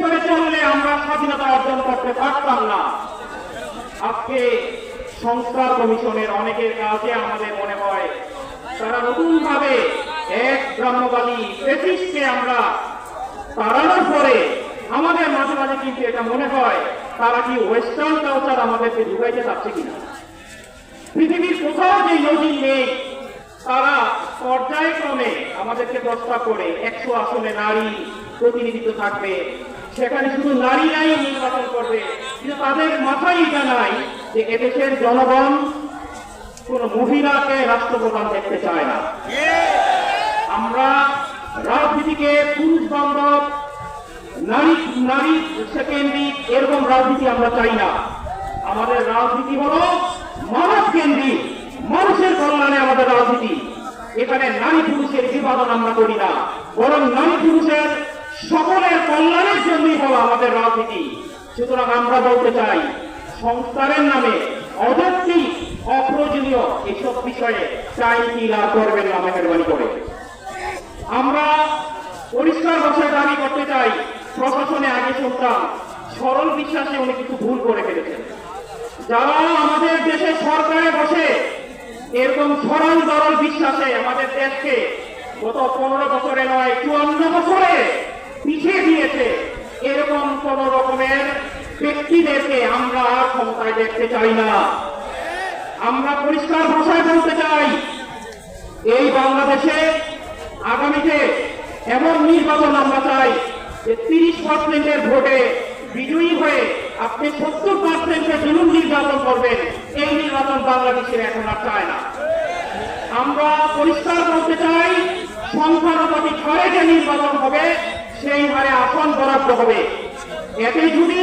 ধরে চললে আমরা স্বাধীনতা অর্জন করতে পারতাম না। আজকে সংস্কার কমিশনের অনেকের কাছে আমাদের মনে হয় তারা নতুন ভাবে এক ব্রহ্মবাদী ফেসিস্টকে আমরা তাড়ানোর পরে আমাদের মাঝে মাঝে কিন্তু এটা মনে হয় তারা কি ওয়েস্টার্ন কালচার আমাদেরকে ঢুকাইতে চাচ্ছে কিনা। পৃথিবীর কোথাও যে নজির নেই, তারা পর্যায়ক্রমে আমাদেরকে প্রস্তাব করে 100 আসনে নারী প্রতিনিধিত্ব থাকবে, সেখানে শুধু নারীরাই নির্বাচন করবে, কিন্তু তাদের মাথায় এটা নাই যে এদেশের জনগণ কোন মহিলাকে রাষ্ট্রপ্রধান দেখতে চায় না। আমরা রাজনীতিকে পুরুষ বান্ধব, নারী কেন্দ্রিক এরকম রাজনীতি আমরা চাই না। আমাদের রাজনীতি হলো মানব কেন্দ্রিক, মানুষের কল্যাণে আমাদের রাজনীতি। এখানে নারী পুরুষের বিভাজন আমরা করি না, বরং নারী পুরুষের সকলের কল্যাণের জন্যই হলো আমাদের রাজনীতি। সুতরাং আমরা বলতে চাই, সংস্কারের নামে অযৌক্তিক অপ্রয়োজনীয় এসব বিষয়ে চাইনি লাভ করবেন না মেহরবানি করে। আমরা পরিষ্কার ভাষায় দাবি করতে চাই, প্রশাসনে আগে শুনতাম সরল বিশ্বাসে উনি কিছু ভুল করে ফেলেছেন। যারা আমাদের দেশে সরকারে বসে এরকম সরল দরল বিশ্বাসে আমাদের দেশকে গত 15 বছরে নয় 54 বছরে পিছিয়ে দিয়েছে, এরকম কোন রকমের ব্যক্তিদেরকে আমরা আর ক্ষমতায় দেখতে চাই না। আমরা পরিষ্কার ভাষায় বলতে চাই, এই বাংলাদেশে আগামীতে এমন নির্বাচন আমরা চাই যে 30% ভোটে বিজয়ী হয়ে আপনি 70% জুলুম নির্বাচন করবেন। এই নির্বাচন বাংলাদেশের এখন আর চায় না। আমরা পরিষ্কার বলতে চাই, সংখ্যানুপাতিক হারে যে নির্বাচন হবে সেই হারে আসন বরাদ্দ হবে। এতে যদি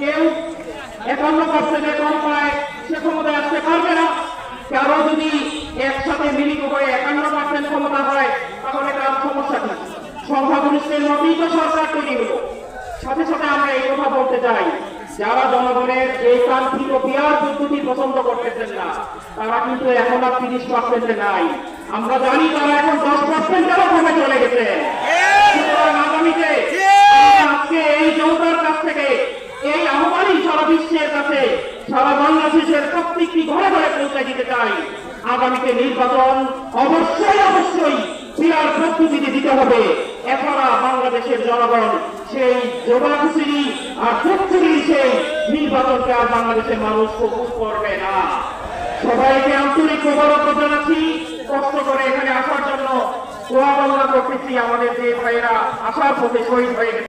কেউ 51% কম পায় সে ক্ষমতায় আসতে পারবে না। কারো যদি একসাথে মিলিত হয়ে 51% ক্ষমতা হয় তাহলে তার সমস্যা কি? সংখ্যাগরিষ্ঠের মতেই তো সরকার তৈরি হলো। সাথে সাথে আমরা এই কথা বলতে চাই, যারা জনগণের এই কাঙ্ক্ষিত পিয়ার পদ্ধতি পছন্দ করতেছেন না, তারা কিন্তু এখন আর 30% নাই। আমরা জানি তারা এখন 10%-এরও কমে চলে গেছে। আগামীতে আজকে এই জনতার কাছ থেকে এই আহ্বানই সারা বিশ্বের কাছে, সারা বাংলাদেশের প্রত্যেকটি ঘরে ঘরে পৌঁছে দিতে চাই। আগামীতে নির্বাচন অবশ্যই পিয়ার পদ্ধতিতে দিতে হবে। এছাড়া বাংলাদেশের জনগণ সেই জবাবদিহি আর প্রত্যেকটি সেই নির্বাচনকে আর বাংলাদেশের মানুষ কবুল করবে না। সবাইকে আন্তরিক মোবারকবাদ জানাচ্ছি। কষ্ট করে এখানে আসার জন্য দোয়া কামনা করতেছি। আমাদের যে ভাইয়েরা আসার পথে শহীদ হয়ে গেছে।